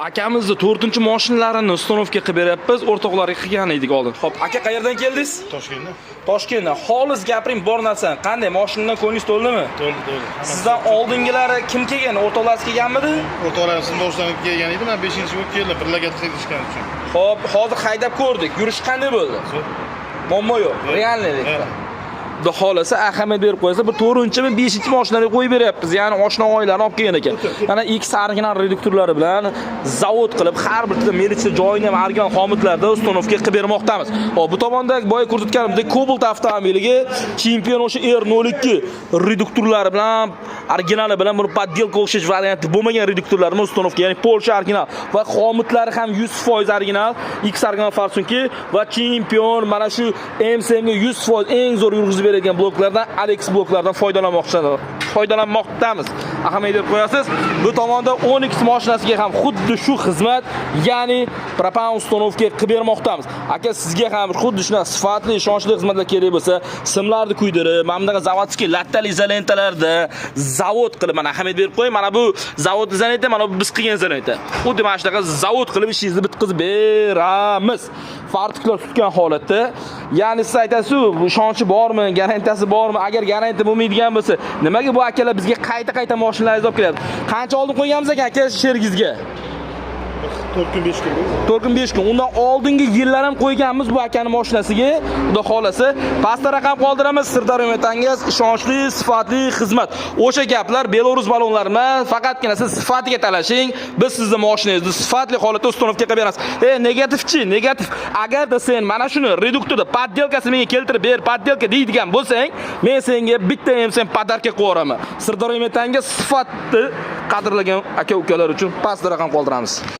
Akamizni 4-mashinalarini ustonovka qilib beryapmiz, o'rtoqlarga qilgan edik oldin. Xo'p, aka qayerdan keldingiz? Toshkentdan. Toshkentdan. Xolis gapiring bor narsani. Qanday mashinadan ko'nglingiz to'ldimi? To'ldi. Sizdan oldingilari kim kelgan? O'rtoqlarsiz kelganmidi? O'rtoqlarim boshdan kelgan edi, men 5-bo'lib keldim, birga qilishgan uchun. Xo'p, hozir haydab ko'rdik. Yurish qanday bo'ldi? Muammo yo'q. Reallik. Xudo xolasa ahamiyat berib qo'ysa, bir 4-mi, 5-mashinaga qo'yib beryapmiz. Ya'ni oshna oilalarni olib kelgan ekan. Mana X original reduktorlari bilan zavod qilib, har bitta militsiya joyini ham original xomutlarda ustonovka qilib bermoqdamiz. Hop, bu tomonda boya ko'rsatganimdek Cobalt avtomobiliga Chempion o'sha R02 reduktorlari bilan, originali bilan buni poddelka o'xshash varianti bo'lmagan reduktorlarni ustonovka, ya'ni Polsha original va xomutlari ham 100% original, X original farsunki va Chempion mana shu MSM ga 100% eng zo'r yurg'izib beradigan bloklardan, Alex bloklardan foydalanmoqdamiz. Ahamiyat berib qo'yasiz. Bu tomonda 10X mashinasiga ham xuddi shu xizmat, ya'ni propan ustonovka qilib bermoqdamiz. Aka, sizga ham xuddi shunday sifatli, ishonchli xizmatlar kerak bo'lsa, simlarni kuydirib, mana bunaqa zavodskiy lattali izolentalarda zavod qilib, mana ahamiyat berib qo'ying. Mana bu zavod izolenta, mana bu biz qilgan izolenta. Xuddi mana shunaqa zavod qilib ishingizni bitkazib beramiz. Fartiklar tutgan holatda, ya'ni siz aytasiz, ishonchi bormi, garantiyasi bormi? Agar garantiya bo'lmaydigan bo'lsa, nimaga bu akalar bizga qayta mashinalarni olib kelyapti? Qancha oldin qo'yganmiz ekan aka sherigizga? 4 kun 5 kun. 4 kun 5 kun. Undan oldingi yillar ham qo'yganmiz bu akaning mashinasiga. Xudo xolasa, pastda raqam qoldiramiz. Sirdaryo metangiz ishonchli, sifatli xizmat. O'sha gaplar Belarus balonlari emas, faqatgina siz sifatiga talashing. Biz sizni mashinangizni sifatli holatda ustonovka qilib beramiz. Negativchi, negativ. Agarda sen mana shuni reduktorda poddelkasini menga keltirib ber, poddelka deydigan bo'lsang, men senga bitta ham sen podarka qilib yuboraman. Sirdaryo metangiz sifatni qadrlagan aka-ukalar uchun pastda raqam qoldiramiz.